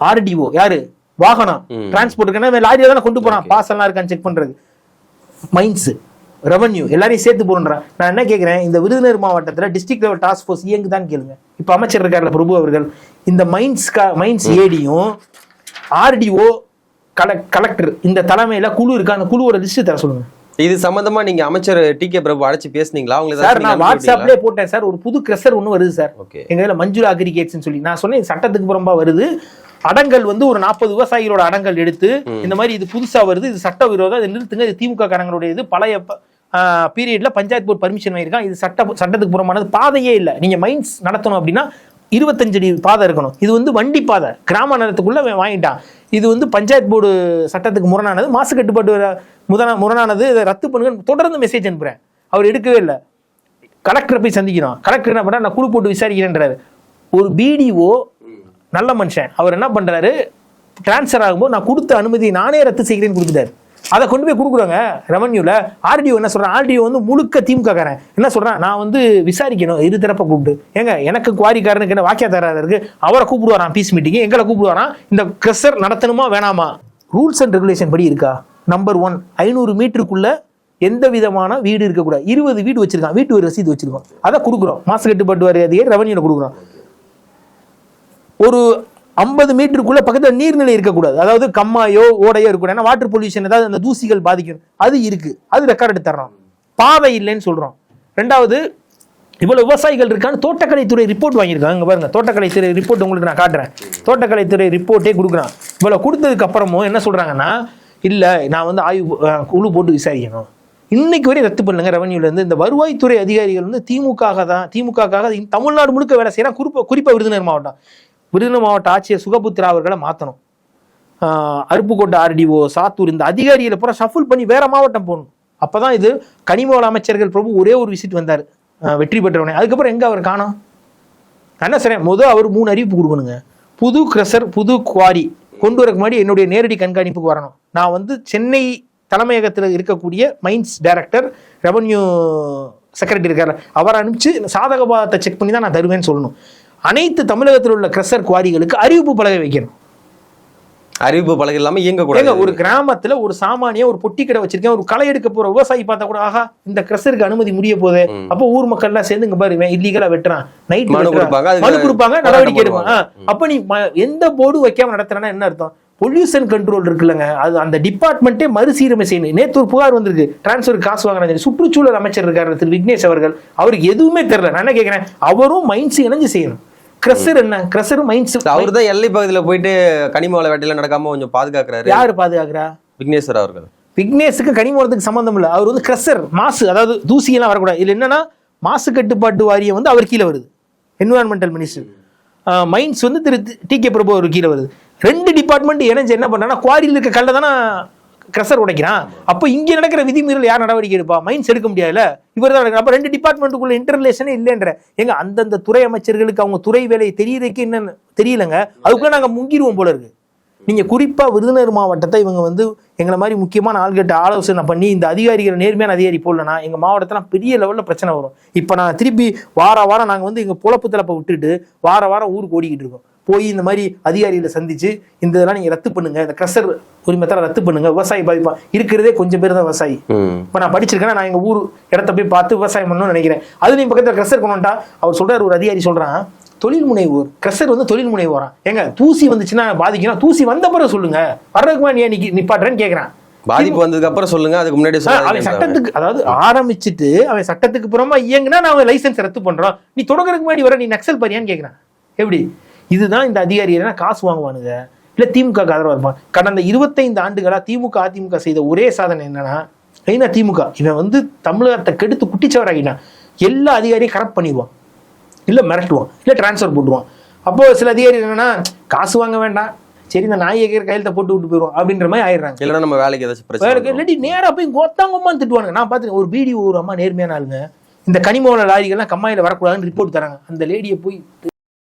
Speaker 2: ஆர்டிஓ, யாரு வாகனம் டிரான்ஸ்போர்ட் லாரியா தானே கொண்டு போறான், பாஸ் எல்லாம் இருக்கான்னு செக் பண்றது, மைன்ஸ், ரெவன்யூ எல்லாரையும் சேர்த்து போறேன். நான் என்ன கேட்கிறேன், இந்த விருதுநகர் மாவட்டத்தில் டிஸ்ட்ரிக்ட் லெவல் டாஸ்க் ஃபோர்ஸ் இயங்குதான் கேளுங்க. இப்ப அமைச்சர் இருக்காருல பிரபு அவர்கள், இந்த மைன்ஸ் ஏடியும் ஆர்டிஓ கலெக்டர் இந்த தலைமையில குழு இருக்கா, அந்த குழுவோட லிஸ்ட் தர சொல்லுங்க.
Speaker 1: இது சம்பந்தமா நீங்க அமைச்சர் டி.கே. பிரபு அழைச்சு பேசுனீங்களா?
Speaker 2: சார் நான் வாட்ஸ்அப்லயே போட்டேன் சார். ஒரு புது கிரஷர் ஒன்று வருது சார் எங்க இதுல, மஞ்சுளா அக்ரிகேட்ஸ் சொல்லி. நான் சொன்னேன் சட்டத்துக்கு புறம்பா வருது, அடங்கல் வந்து ஒரு 40 விவசாயிகளோட அடங்கல் எடுத்து இந்த மாதிரி இது புதுசா வருது, இது சட்ட விரோதம், இது நிறுத்துங்க, இது திமுக காரங்களுடைய இது, பழைய பீரியட்ல பஞ்சாயத்து போர்டு பர்மிஷன் வாங்கியிருக்கான், இது சட்டத்துக்கு புறமானது, பாதையே இல்லை. நீங்க மைன்ஸ் நடத்தணும் அப்படின்னா 25 அடி பாதை இருக்கணும். இது வந்து வண்டி பாதை, கிராம நலத்துக்குள்ள வாங்கிட்டான். இது வந்து பஞ்சாயத்து போர்டு சட்டத்துக்கு முரணானது, மாசு கட்டுப்பாடு முரணானது, இதை ரத்து பண்ணுங்க. தொடர்ந்து மெசேஜ் அனுப்புறேன், அவர் எடுக்கவே இல்லை. கலெக்டரை போய் சந்திக்கிறோம், கலெக்டர் என்ன பண்ணா, நான் குழு போட்டு விசாரிக்கிறேன்றாரு. ஒரு பிடிஓ நல்ல மனுஷன், அவர் என்ன பண்றாரு, டிரான்ஸ்ஃபர் ஆகும்போது நான் கொடுத்த அனுமதி நானே ரத்து செய்கிறேன்னு கொடுத்துட்டாரு. அதை கொண்டு போய் கொடுக்குறாங்க ரெவன்யூல. ஆர்டிஓ என்ன சொல்றான், ஆர்டிஓ வந்து முழுக்க திமுக காரன் என்ன சொல்றான், நான் வந்து விசாரிக்கணும் இரு தரப்ப கூப்பிட்டு. ஏங்க எனக்கு குவாரிக்காரனுக்கு என்ன வாக்கியதாரர் இருக்கு, அவரை கூப்பிடுவாராம் பீஸ் மீட்டிங், எங்களை கூப்பிடுவாராம், இந்த கிரஷர் நடத்தணுமா வேணாமா, ரூல்ஸ் அண்ட் ரெகுலேஷன் படி இருக்கா. நம்பர் 1, 500 மீட்டருக்குள்ள எந்த விதமான வீடு இருக்கக்கூடாது. 20 வீடு வச்சிருக்கான், வீட்டு ரசீது வச்சிருக்கோம், அதை கொடுக்குறோம். மாசு கட்டுப்பாட்டு வாரிய ரெவன்யூல கொடுக்குறோம். ஒரு 50 மீட்டருக்குள்ள பக்கத்தில் நீர்நிலை இருக்கக்கூடாது, அதாவது கம்மாயோ ஓடையோ இருக்கக்கூடாது, ஏன்னா வாட்டர் பொல்யூஷன் ஏதாவது அந்த தூசிகள் பாதிக்கும், அது இருக்கு, அது ரெக்கார்டு எடுத்து தர்றோம். பாதை இல்லைன்னு சொல்றோம். ரெண்டாவது, இவ்வளவு விவசாயிகள் இருக்கான்னு தோட்டக்கலைத்துறை ரிப்போர்ட் வாங்கியிருக்காங்க. இங்க பாருங்க, தோட்டக்கலைத்துறை ரிப்போர்ட் உங்களுக்கு நான் காட்டுறேன். தோட்டக்கலைத்துறை ரிப்போர்ட்டே கொடுக்குறான். இவ்வளவு கொடுத்ததுக்கு அப்புறமும் என்ன சொல்றாங்கன்னா, இல்ல நான் வந்து ஆய்வு குழு போட்டு விசாரிக்கணும். இன்னைக்கு வரையும் ரத்து பண்ணுங்க ரெவன்யூல இருந்து. இந்த வருவாய்த்துறை அதிகாரிகள் வந்து திமுகக்காக தமிழ்நாடு முழுக்க வேலை செய்யறான். குறிப்பா விருதுநகர் மாவட்ட ஆட்சியர் சுகபுத்ரா அவர்களை மாற்றணும். அருப்புக்கோட்டை ஆர்டிஓ, சாத்தூர், இந்த அதிகாரிகளை பூரா ஷஃபுல் பண்ணி வேற மாவட்டம் போகணும். அப்பதான் இது கனிமவள அமைச்சர்கள் பிரபு ஒரே ஒரு விசிட் வந்தார், வெற்றி பெற்றவனே. அதுக்கப்புறம் எங்க அவர் காணோம். என்ன சரி, அவர் 3 அறிவிப்பு கொடுக்கணுங்க. புது கிரஷர், புது குவாரி கொண்டு வரக்கு முன்னாடி என்னுடைய நேரடி கண்காணிப்புக்கு வரணும். நான் வந்து சென்னை தலைமையகத்தில் இருக்கக்கூடிய மைன்ஸ் டைரக்டர், ரெவன்யூ செக்ரட்டரி இருக்காரு, அவரை அனுப்பிச்சு சாதகபாதத்தை செக் பண்ணி தான் நான் தருவேன்னு சொல்லணும். அனைத்து தமிழகத்தில் உள்ள கிரஷர் குவாரிகளுக்கு அறிவிப்பு பலகை வைக்கணும்.
Speaker 1: அறிவிப்பு பலகை இல்லாம இயங்கக்கூடாது.
Speaker 2: ஒரு கிராமத்துல ஒரு சாமானிய ஒரு பொட்டி கடை வச்சிருக்கேன், ஒரு களை எடுக்க போற விவசாயி பார்த்தா கூட, ஆஹா இந்த கிரஷருக்கு அனுமதி முடிய போகுது, அப்ப ஊர் மக்கள் எல்லாம் சேர்ந்து இங்க பாருங்க இல்லீகலா வெட்டுறான், நைட் மனு கொடுப்பாங்க, நடவடிக்கை எடுப்பாங்க. அப்ப நீ எந்த போர்டு வைக்காம நடத்துறேன்னா என்ன அர்த்தம்? பொல்யூஷன் கண்ட்ரோல் இருக்குல்லங்க, அது அந்த டிபார்ட்மெண்ட்டே மறுசீரமை செய்யணும். நேற்று ஒரு புகார் வந்திருக்கு, டிரான்ஸ்ஃபர் காசு வாங்குறாங்க. சுற்றுச்சூழல் அமைச்சர் இருக்காரு திரு விக்னேஷ் அவர்கள், அவருக்கு எதுவுமே தெரியல. நான் என்ன கேட்கிறேன், அவரும் மைன்ஸ் இணைஞ்சு செய்யணும். கிரஷர் என்ன, கிரஷரும் மைன்ஸ்.
Speaker 1: அவர் தான் எல்லை பகுதியில் போயிட்டு கனிம வள வேட்டையில நடக்காம கொஞ்சம் பாதுகாக்கிறாரு.
Speaker 2: யாரு பாதுகாக்கிறா?
Speaker 1: விக்னேஸ்வர் அவர்கள்.
Speaker 2: விக்னேஷுக்கு கனிம வளத்துக்கு சம்பந்தம் இல்லை. அவர் வந்து கிரஷர், மாசு, அதாவது தூசியெல்லாம் வரக்கூடாது. இதுல என்னன்னா, மாசு கட்டுப்பாட்டு வாரியம் வந்து அவர் கீழே வருது, என்விரான்மெண்டல் மினிஸ்டர். மைன்ஸ் வந்து திரு டி.கே. பிரபு அவர் கீழே வருது. 2 டிபார்ட்மெண்ட் இணைஞ்சு என்ன பண்றாங்கன்னா, குவாரியில் இருக்க கல்ல தானே கிரஷர் உடைக்கிறான். அப்போ இங்க நடக்கிற விதிமீறல் யார் நடவடிக்கை எடுப்பா? மைன்ஸ் எடுக்க முடியாதுல்ல, இவர் தான். அப்ப 2 டிபார்ட்மெண்ட்டுக்குள்ள இன்டர்ரிலேஷனே இல்லைன்ற. எங்க அந்தந்த துறை அமைச்சர்களுக்கு அவங்க துறை வேலையை தெரியறதுக்கு என்னன்னு தெரியலங்க. அதுக்குள்ள நாங்க முங்கிடுவோம் போல இருக்கு. நீங்க குறிப்பா விருதுநகர் மாவட்டத்தை இவங்க வந்து எங்களை மாதிரி முக்கியமான ஆள்கிட்ட ஆலோசனை பண்ணி இந்த அதிகாரிகள் நேர்மையான அதிகாரி போடலன்னா எங்க மாவட்டத்தில் பெரிய லெவல்ல பிரச்சனை வரும். இப்ப நான் திருப்பி வாரம் நாங்க வந்து எங்க பொழப்பு தலப்பை விட்டுட்டு வாரம் ஊருக்கு ஓடிக்கிட்டு இருக்கோம். போய் இந்த மாதிரி அதிகாரிகளை சந்திச்சு இந்த இதெல்லாம் நீங்க ரத்து பண்ணுங்க, இந்த கிரஷர் உரிமத்தால ரத்து பண்ணுங்க, விவசாயி பாதிப்பா. இருக்கிறதே கொஞ்சம் பேர் தான் விவசாயி. இப்ப நான் படிச்சிருக்கேன்னா நான் எங்க ஊர் இடத்த போய் பார்த்து விவசாயம் பண்ணணும்னு நினைக்கிறேன். அது நீ பக்கத்துல கிரஷர் கொண்டுட்டா, அவர் சொல்றாரு, ஒரு அதிகாரி சொல்றான், தொழில் முனைவோர் கிரஷர் வந்து தொழில் முனைவோரா. எங்க தூசி வந்துச்சுன்னா பாதிக்கணும், தூசி வந்த பிறகு சொல்லுங்க, வர்றதுக்கு நீ நிப்பாட்டுறேன்னு கேட்கறான்.
Speaker 1: பாதிப்பு வந்ததுக்கு அப்புறம் சொல்லுங்க, அதுக்கு முன்னாடி
Speaker 2: அவன் சட்டத்துக்கு, அதாவது ஆரம்பிச்சுட்டு அவன் சட்டத்துக்கு புறமா இயங்குனா நான் லைசன்ஸ் ரத்து பண்றோம், நீ தொடங்குறதுக்கு முன்னாடி வர நீ நக்சல் பாரியான்னு கேட்கறான். எப்படி இதுதான் இந்த அதிகாரிகள் காசு வாங்குவானுங்க, இல்ல திமுக ஆதரவா இருப்பான். கடந்த 25 ஆண்டுகளா திமுக அதிமுக செய்த ஒரே சாதனை என்னன்னா, திமுக இவன் வந்து தமிழகத்தை கெடுத்து குட்டிச்சவராகிட்டான். எல்லா அதிகாரியும் கரப்ட் பண்ணிடுவான். இல்லை மிரட்டுவான், இல்லை டிரான்ஸ்ஃபர் போட்டுருவான். அப்போ சில அதிகாரி என்னன்னா காசு வாங்க வேண்டாம், சரி இந்த நாயை கையெழுத்த போட்டு விட்டு போயிடும் அப்படின்ற மாதிரி ஆயிடுறாங்க.
Speaker 1: இல்லைன்னா நம்ம வேலைக்கு ஏதாச்சும்
Speaker 2: இல்லாட்டி நேராக போய் கோத்தாங்கம்மான்னு திட்டுவானுங்க. நான் பார்த்துருக்கேன் ஒரு பிடி ஒரு அம்மா நேர்மையான ஆளுங்க, இந்த கனிமவள லாரிகள்லாம் கம்மாயில் வரக்கூடாதுன்னு ரிப்போர்ட் தராங்க. அந்த லேடியை போய்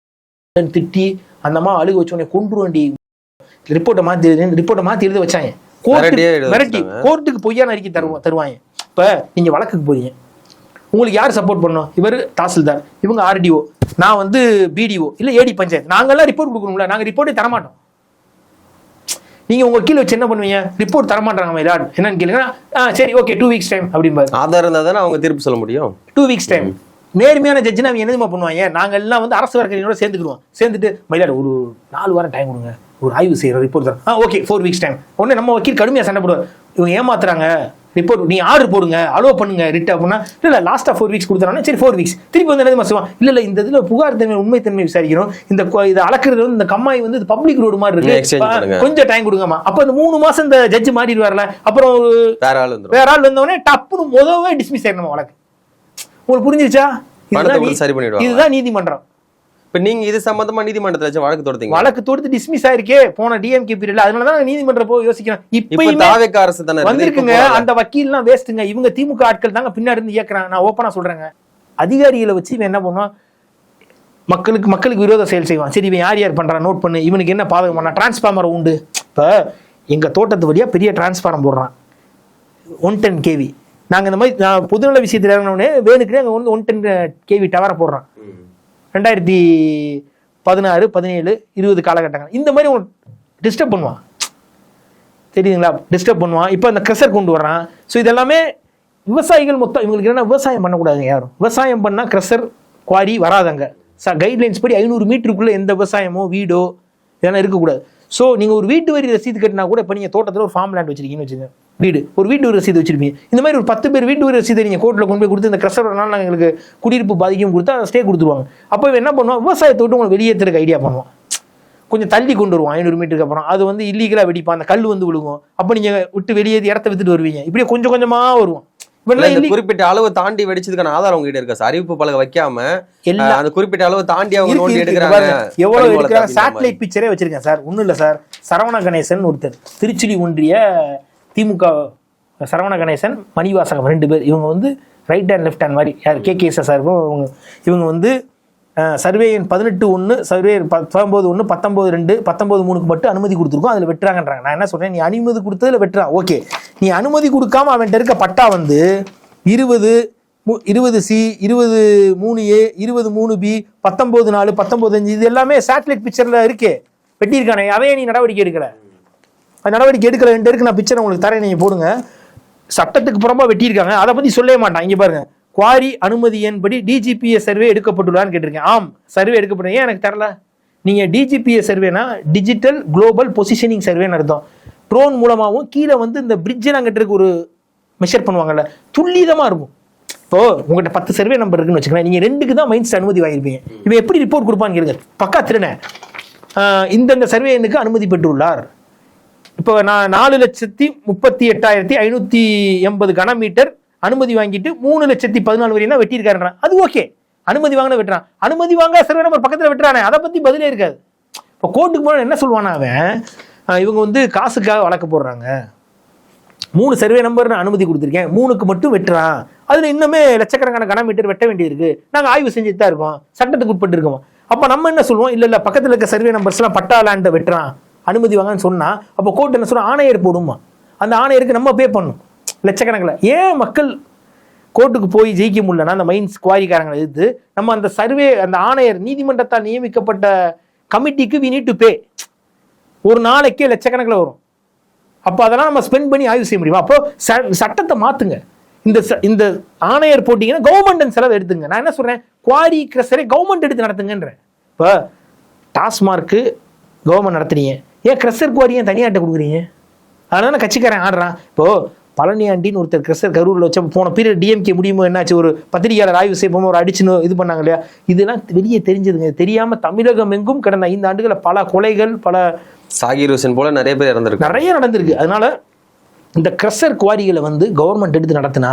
Speaker 2: திட்டி அந்த அம்மா அழுக வச்சோடனே கொண்டு வண்டி ரிப்போர்ட்டை மாற்றி எழுத வச்சாங்க. மிரட்டி கோர்ட்டுக்கு பொய்யான அறிக்கை தருவாங்க. இப்போ நீங்கள் வழக்குக்கு போறீங்க, உங்களுக்கு யார் சப்போர்ட் பண்ணணும்? இவர் தாசில்தார், இவங்க ஆர்டிஓ, நான் வந்து பிடிஓ இல்லை ஏடி பஞ்சாயத்து. நாங்கெல்லாம் ரிப்போர்ட் கொடுக்கணும்ல, நாங்கள் ரிப்போர்ட்டே தரமாட்டோம். நீங்க உங்க கீழே வச்சு என்ன பண்ணுவீங்க? ரிப்போர்ட் தரமாட்டாங்க மயிலாட், என்னன்னு கேளுங்க. சரி ஓகே 2 weeks டைம் அப்படிம்பாரு.
Speaker 1: ஆதாரம் இருந்தால் தானே அவங்க தீர்ப்பு சொல்ல முடியும்.
Speaker 2: 2 weeks டைம். நேர்மையான ஜட்ஜினா அவங்க என்னதுமா பண்ணுவாங்க? நாங்க எல்லாம் வந்து அரசு வழக்கறிஞரோட சேர்ந்துக்குருவோம். சேர்ந்துட்டு மயிலாட் ஒரு 4 வாரம் டைம் கொடுங்க, ஒரு ஆய்வு செய்யற ரிப்போர்ட் தரோம். Okay 4 weeks time. உடனே நம்ம வக்கீல் கடுமையா சண்டை போடுவார், இவங்க ஏமாத்துறாங்க, ரிப்போர்ட் நீ ஆர்டர் போடுங்க, அலோவ் பண்ணுங்க ரிட் அப்படின்னா. இல்லை லாஸ்ட்டாக 4 weeks கொடுத்துறாங்க. சரி 4 weeks திருப்பி வந்து என்ன சொல்லுவான்? இல்லை இந்த இதில் புகார் தன்மை உண்மைத்தன்மை விசாரிக்கிறோம், இதை அளக்குறது வந்து இந்த கம்மாய் வந்து இது பப்ளிக் ரோடு மாதிரி இருக்கு, கொஞ்சம் டைம் கொடுங்கம்மா. அப்போ இந்த 3 மாசம் இந்த ஜட்ஜ் மாறிடுவார்ல, அப்புறம் வேற ஆள் வந்தவொடனே டப்புன்னு முதவே டிஸ்மிஸ் ஆயிடணும் வழக்கு. உங்களுக்கு புரிஞ்சிருச்சா? இதுதான் நீதிமன்றம்.
Speaker 1: இப்போ நீங்க இது சம்பந்தமா நீதிமன்றத்தில் வழக்கு தொடுத்தீங்க.
Speaker 2: வழக்கு தொடுத்து டிஸ்மிஸ் ஆயிருக்கே போன டிஎம்கே பீரியட்ல. அதனாலதான் நீதிமன்றம் போய் யோசிக்கிறேன். இப்பயுமே
Speaker 1: அரசு தானே
Speaker 2: வந்திருக்குங்க. அந்த வக்கீல்லாம் வேஸ்ட்டுங்க. இவங்க திமுக ஆட்கள் தாங்க பின்னாடி இருந்து இயக்குறாங்க. நான் ஓப்பனா சொல்றேங்க. அதிகாரிகளை வச்சு இவன் என்ன பண்ணுவான்? மக்களுக்கு விரோத செயல் செய்வான். சரி இவன் யார் பண்றான் நோட் பண்ணு, இவனுக்கு என்ன பாதகம் பண்ணா? டிரான்ஸ்ஃபார்மர் உண்டு. இப்ப எங்க தோட்டத்து வழியா பெரிய டிரான்ஸ்ஃபார்மர் போடுறான் 110 kV. நாங்க இந்த மாதிரி பொதுநல விஷயத்துல இறங்கினோடனே வேணுக்குனே அங்க வந்து 110 kV டவரை போடுறான். 2016, 17, 20 காலகட்டங்கள் இந்த மாதிரி டிஸ்டர்ப் பண்ணுவான். தெரியுதுங்களா? டிஸ்டர்ப் பண்ணுவான். இப்போ அந்த க்ரெஷர் கொண்டு வர்றான். ஸோ இதெல்லாமே விவசாயிகள் மொத்தம் இவங்களுக்கு என்ன விவசாயம் பண்ணக்கூடாதுங்க யாரும். விவசாயம் பண்ணால் க்ரெஷர் குவாரி வராதாங்க. கைட்லைன்ஸ் படி 500 மீட்டருக்குள்ளே எந்த விவசாயமோ வீடோ இதெல்லாம் இருக்கக்கூடாது. ஸோ நீங்கள் ஒரு வீட்டு வரி ரசீது கட்டினா கூட இப்போ நீங்கள் தோட்டத்தில் ஒரு ஃபார்ம் லேண்ட் வச்சிருக்கீங்கன்னு வச்சுக்கோங்க, ஒரு வீட்டு வரி ரசீது வச்சிருப்பீங்க. இந்த மாதிரி ஒரு 10 பேர் வீட்டு வரி ரசீதை நீங்கள் கோர்ட்டில் கொண்டு போய் கொடுத்து இந்த க்ரெஷர்னால நாங்கள் எங்களுக்கு குடியிருப்பு பாதிக்கும் கொடுத்தா அதை ஸ்டே கொடுத்துருவாங்க. அப்போ என்ன பண்ணுவான்? விவசாயத்தை விட்டு உங்களுக்கு வெளியேற்றுறதுக்கு ஐடியா பண்ணுவான். கொஞ்சம் தள்ளி கொண்டு வருவான் 500 மீட்டருக்கு அப்புறம். அது வந்து இல்லீகலாக வெடிப்பான், அந்த கல் வந்து விழுகும். அப்போ நீங்கள் விட்டு வெளியேற்றி இடத்த வித்துட்டு வருவீங்க. இப்படியே கொஞ்சம் கொஞ்சமாக வருவான்.
Speaker 1: குறிப்பிட்ட அளவு தாண்டி வெடிச்சதுக்கான ஆதாரம் உங்ககிட்ட இருக்கா? அறிவிப்பு பலகை வைக்காம அந்த குறிப்பிட்ட அளவு தாண்டி அவங்க நோண்டி எடுக்கிறாங்க.
Speaker 2: எவ்வளவு எடுக்கிறாங்க? சேட்டலைட் பிக்சரே வச்சிருக்கேன் சார். ஒன்றும் இல்லை சார், சரவண கணேசன் ஒருத்தர், திருச்சுழி ஒன்றிய திமுக சரவண கணேசன், மணிவாசகம் 2 பேர். இவங்க வந்து ரைட் ஹேண்ட் லெஃப்ட் ஹேண்ட் மாதிரி யார் கேகேஎஸ் சாருக்கும். இவங்க வந்து சர்வே எண் 18-1, சர்வே 19-1, 19-2, 19-3க்கு மட்டும் அனுமதி கொடுத்துருக்கோம், அதில் வெட்டுறாங்கன்றாங்க. நான் என்ன சொல்றேன், நீ அனுமதி கொடுத்ததில் வெட்டுறான். ஓகே, நீ அனுமதி கொடுக்காம அவன்கிட்ட இருக்க பட்டா வந்து 20C, 23A, 23B, 19-4, 19-5 இது எல்லாமே சேட்டலைட் பிக்சர்ல இருக்கே, வெட்டியிருக்கானே. அதையே நீ நடவடிக்கை எடுக்கல. நடவடிக்கை எடுக்கல இருக்கு. நான் பிக்சர் உங்களுக்கு தரேன், நீங்க போடுங்க. சட்டத்துக்கு புறம்பா வெட்டியிருக்காங்க, அதை பத்தி சொல்லவே மாட்டான். இங்க பாருங்க, குவாரி அனுமதி என்படி டிஜிபிஎஸ் சர்வே எடுக்கப்பட்டுள்ளான்னு கேட்டிருக்கேன். ஆம், சர்வே எடுக்கப்படும். ஏன் எனக்கு தரல? நீங்க டிஜிபிஎஸ் சர்வேனா டிஜிட்டல் குளோபல் பொசிஷனிங் சர்வேன்னு அர்த்தம். ட்ரோன் மூலமாகவும் கீழே வந்து இந்த பிரிட்ஜ் அங்கிட்ட இருக்க ஒரு மெஷர் பண்ணுவாங்கல்ல, துல்லியமா இருக்கும். இப்போ உங்கள்கிட்ட 10 சர்வே நம்பர் இருக்குன்னு வச்சுக்கோங்க, நீங்க 2க்கு தான் மைன்ஸ் அனுமதி வாங்கியிருப்பீங்க. இவன் எப்படி ரிப்போர்ட் கொடுப்பான்னு கேளுங்க. பக்கா திருட இந்த சர்வேனுக்கு அனுமதி பெற்றுள்ளார். இப்போ நான் 4,38,580 கனமீட்டர் அனுமதி வாங்கிட்டு 3,14,000 வரையும் தான் வெட்டியிருக்காருன்றான். அது ஓகே, அனுமதி வாங்கின வெட்டுறான். அனுமதி வாங்க சர்வே நம்பர் பக்கத்தில் வெட்டுறானே, அதை பத்தி பதிலே இருக்காது. இப்போ கோர்ட்டுக்கு போன என்ன சொல்லுவானா அவன், இவங்க வந்து காசுக்காக வழக்கு போடுறாங்க, 3 சர்வே நம்பர் நான் அனுமதி கொடுத்துருக்கேன், 3க்கு மட்டும் வெட்டுறான், அதுல இன்னுமே லட்சக்கணக்கான கனமீட்டர் வெட்ட வேண்டியிருக்கு, நாங்கள் ஆய்வு செஞ்சுட்டு தான் இருக்கோம், சட்டத்துக்கு உட்பட்டு இருக்கோம். அப்போ நம்ம என்ன சொல்லுவோம், இல்லை பக்கத்தில் இருக்க சர்வே நம்பர்ஸ் எல்லாம் பட்டா லேண்டை வெட்டுறான், அனுமதி வாங்கன்னு சொன்னா, அப்போ கோர்ட் என்ன சொல்ற, ஆணையர் போடுமா, அந்த ஆணையருக்கு நம்ம பே பண்ணும் லட்சக்கணக்கில். ஏன் மக்கள் கோர்ட்டுக்கு போய் ஜெயிக்க முடியலன்னா, அந்த மைன்ஸ் குவாரிக்காரங்களை எதிர்த்து நம்ம அந்த சர்வே, அந்த ஆணையர் நீதிமன்றத்தால் நியமிக்கப்பட்ட கமிட்டிக்கு வி நீட் டு பே. ஒரு நாளைக்கே லட்சக்கணக்கில் வரும். அப்போ அதெல்லாம் நம்ம ஸ்பெண்ட் பண்ணி ஆய்வு செய்ய முடியுமா? அப்போ சட்டத்தை மாத்துங்க. இந்த ஆணையர் போட்டீங்கன்னா கவர்மெண்ட் செலவு எடுத்துங்க. நான் என்ன சொல்றேன், குவாரி கிரஷரை கவர்மெண்ட் எடுத்து நடத்துங்கன்றேன். இப்போ டாஸ்மார்க்கு கவர்மெண்ட் நடத்துறீங்க, ஏன் கிரஷர் குவாரியை தனியாட்ட கொடுக்குறீங்க? அதனால கட்சிக்காரன் ஆடுறான். இப்போ பழனியாண்டின்னு ஒருத்தர் கிரஷர் கரூரில் வச்ச போன பீரியட் டிஎம்கே முடியுமோ என்னாச்சு, ஒரு பத்திரிகையாளர் ஆய்வு செய்யப்போமோ ஒரு அடிச்சுன்னு இது பண்ணாங்க இல்லையா, இதெல்லாம் வெளியே தெரிஞ்சதுங்க. தெரியாம தமிழகம் எங்கும் கடந்த 5 ஆண்டுகளில் பல கொலைகள், பல
Speaker 1: சாகிர் ஹுசேன் போல நிறைய பேர் இறந்திருக்கு,
Speaker 2: நிறைய நடந்திருக்கு. அதனால இந்த கிரஷர் குவாரிகளை வந்து கவர்மெண்ட் எடுத்து நடத்தினா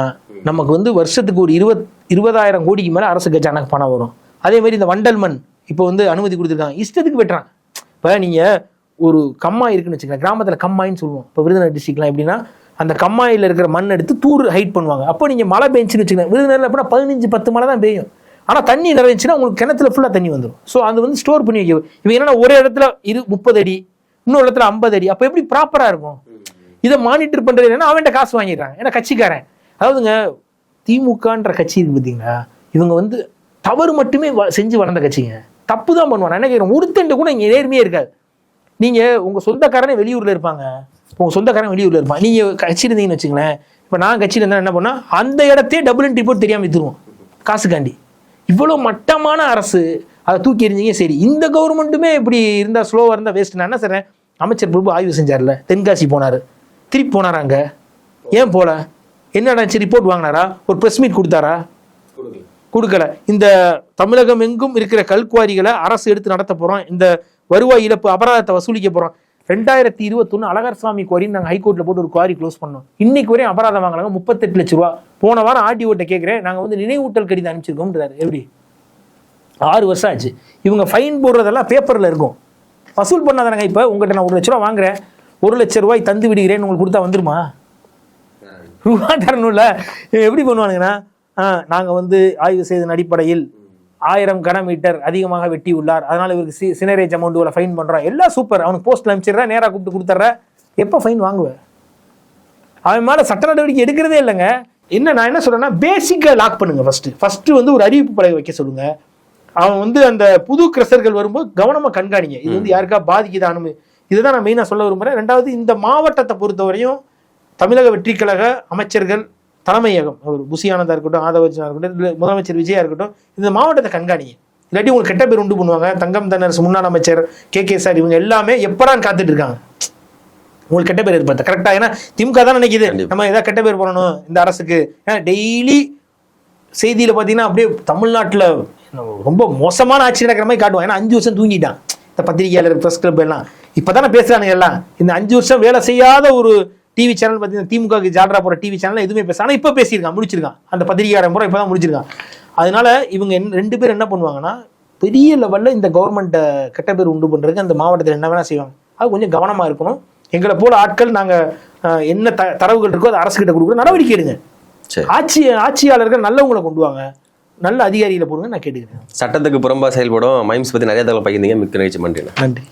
Speaker 2: நமக்கு வந்து வருஷத்துக்கு ஒரு 20,000 கோடிக்கு மேலே அரசு கஜானாக்கு பணம் வரும். அதே மாதிரி இந்த வண்டல் மண் இப்போ வந்து அனுமதி கொடுத்துருக்காங்க, இஷ்டத்துக்கு வெட்டுறான். இப்போ நீங்கள் ஒரு கம்மாய் இருக்குன்னு வச்சுக்கோங்க, கிராமத்தில் கம்மாயின்னு சொல்லுவோம். இப்போ விருதுநகர் டிஸ்ட்ரிக்ட்லாம் எப்படின்னா அந்த கம்மாயில் இருக்கிற மண் எடுத்து தூர் ஹைட் பண்ணுவாங்க. அப்போ நீங்கள் மழை பெஞ்சுன்னு வச்சுக்கோங்க, விருதுநகரில் அப்படின்னா 15-10 மழை தான் பெய்யும். ஆனால் தண்ணி நிறைஞ்சுன்னா உங்களுக்கு கிணத்துல ஃபுல்லாக தண்ணி வந்துடும். ஸோ அது வந்து ஸ்டோர் பண்ணி வைக்க இவங்க என்னன்னா ஒரு இடத்துல 30 அடி, இன்னொரு இடத்துல 50 அடி, அப்போ எப்படி ப்ராப்பராக இருக்கும்? இதை மானிட்டர் பண்ணுறது என்னன்னா அவன்கிட்ட காசு வாங்கிடுறாங்க. ஏன்னா கட்சிக்காரன், அதாவதுங்க திமுகன்ற கட்சி இருக்கு பார்த்தீங்களா, இவங்க வந்து தவறு மட்டுமே செஞ்சு வளர்ந்த கட்சிங்க, தப்பு தான் பண்ணுவாங்க. என்ன கேட்குறேன், ஒருத்தண்டு கூட இங்கே நேர்மையே இருக்காது. நீங்கள் உங்கள் சொந்தக்காரனே வெளியூரில் இருப்பாங்க, உங்கள் சொந்தக்காரன் வெளியூரில் இருப்பான், நீங்கள் கட்சி இருந்தீங்கன்னு வச்சுங்களேன். இப்போ நான் கட்சியில் இருந்தால் என்ன பண்ணால் அந்த இடத்தையே டபுள் அண்ட் ரிப்போர்ட் தெரியாமல் விற்றுருவோம் காசுக்காண்டி. இவ்வளோ மட்டமான அரசு, அதை தூக்கி எறிஞ்சிங்க. சரி, இந்த கவர்மெண்ட்டுமே இப்படி இருந்தால் ஸ்லோவாக இருந்தால் வேஸ்ட். நான் என்ன சொல்கிறேன், அமைச்சர் பிரபு ஆய்வு செஞ்சார்ல, தென்காசி போனார், திருப்பி போனாராங்க, ஏன் போல? என்ன ஆச்சு, ரிப்போர்ட் வாங்கினாரா? ஒரு ப்ரெஸ் மீட் கொடுத்தாரா? கொடுக்கல. இந்த தமிழகம் எங்கும் இருக்கிற கல்குவாரிகளை அரசு எடுத்து நடத்த போகிறோம், இந்த வருவாய் இழப்பு அபராதத்தை வசூலிக்க போகிறோம். 2021 அழகர்சாமி குவாரின்னு நாங்கள் ஹைகோர்ட்டில் போட்டு ஒரு குவாரி க்ளோஸ் பண்ணோம். இன்னைக்கு வரையும் அபராதம் வாங்கினாங்க 38 லட்ச ரூபா. போன வாரம் ஆர்டிஓட்ட கேட்குறேன், நாங்கள் வந்து நினைவூட்டல் கடிதம் அனுப்பிச்சிருக்கோம்ன்றாரு. எப்படி 6 வருஷம் ஆச்சு. இவங்க ஃபைன் போடுறதெல்லாம் பேப்பரில் இருக்கும், வசூல் பண்ணாதானங்க. இப்போ உங்கள்கிட்ட நான் 1 லட்ச ரூபா வாங்குறேன், 1 லட்ச ரூபாய் தந்து விடுகிறேன்னு உங்களுக்கு கொடுத்தா வந்துருமா? ரூபா தரணும்ல. எப்படி பண்ணுவானுங்கன்னா, நாங்கள் வந்து ஆய்வு செய்தன் அடிப்படையில் 1000 கனமீட்டர் அதிகமாக வெட்டி உள்ளார், அதனால இவருக்கு சினரேஜ் அமௌண்ட் இவ்வளோ ஃபைன் பண்ணுறோம், எல்லாம் சூப்பர். அவனுக்கு போஸ்ட்ல அனுப்பிச்சிடுற, நேராக கூப்பிட்டு கொடுத்துட்ற. எப்போ ஃபைன் வாங்குவேன்? அவன் மேலே சட்ட நடவடிக்கை எடுக்கிறதே இல்லைங்க. என்ன நான் என்ன சொல்றேன்னா, பேசிக்காக லாக் பண்ணுங்க. ஃபர்ஸ்ட் வந்து ஒரு அறிவிப்பு பலகை வைக்க சொல்லுங்க. அவன் வந்து அந்த புது கிரசர்கள் வரும்போது கவனமாக கண்காணிங்க, இது வந்து யாருக்கா பாதிக்குதானு. இதுதான் நான் மெயினாக சொல்ல விரும்புகிறேன். 2வது, இந்த மாவட்டத்தை பொறுத்தவரையும் தமிழக வெற்றிக் கழக அமைச்சர்கள் தலைமையகம், ஒரு புசி ஆனந்தா இருக்கட்டும், ஆதவர்ஜனா இருக்கட்டும், இல்லை முதலமைச்சர் விஜயா இருக்கட்டும், இந்த மாவட்டத்தை கண்காணிங்க. இல்லாட்டி உங்களுக்கு கெட்ட பேர் உண்டு பண்ணுவாங்க. தங்கம் தென்னரசு முன்னாள் அமைச்சர் கே சார், இவங்க எல்லாமே எப்படான்னு காத்துட்டு இருக்காங்க உங்களுக்கு கெட்ட பேர் ஏற்படுத்த. கரெக்டா? ஏன்னா திமுக தான் நினைக்குது நம்ம ஏதாவது கெட்ட பேர் போடணும் இந்த அரசுக்கு. ஏன்னா டெய்லி செய்தியில பார்த்தீங்கன்னா அப்படியே தமிழ்நாட்டில் ரொம்ப மோசமான ஆட்சி நடக்கிற மாதிரி காட்டுவாங்க. ஏன்னா 5 வருஷம் தூங்கிட்டான் இந்த பத்திரிகையாளர், பிரஸ் கிளப் எல்லாம். இப்போதானே பேசுறானுங்க எல்லாம். இந்த 5 வருஷம் வேலை செய்யாத ஒரு டிவி சேனல் பார்த்தீங்கன்னா, திமுக ஜால்ரா போகிற டிவி சேனல் எதுவுமே பேச, ஆனால் இப்போ பேசியிருக்கான், முடிச்சிருக்கான். அந்த பத்திரிகையாளர் முறை இப்போ தான் முடிச்சிருக்கான். அதனால இவங்க 2 பேர் என்ன பண்ணுவாங்கன்னா, பெரிய லெவலில் இந்த கவர்மெண்ட்டை கெட்ட பேர் உண்டு பண்ணுறதுக்கு அந்த மாவட்டத்தில் என்ன வேணால் செய்வாங்க. அது கொஞ்சம் கவனமாக இருக்கணும். எங்களை போல ஆட்கள் நாங்கள் என்ன தரவுகள் இருக்கோ அதை அரசுகிட்ட கொடுக்குற நடவடிக்கை எடுங்க. ஆட்சியாளர்கள் நல்லவங்களை கொண்டு வாங்க, நல்ல அதிகாரிகளை போடுங்க. நான் கேட்டுக்கிறேன்.
Speaker 1: சட்டத்துக்கு புறம்பா செயல்படும் மைம்ஸ் பற்றி நிறைய தகவல் பகிர்ந்தீங்க. மிக்க நிகழ்ச்சி. நன்றி.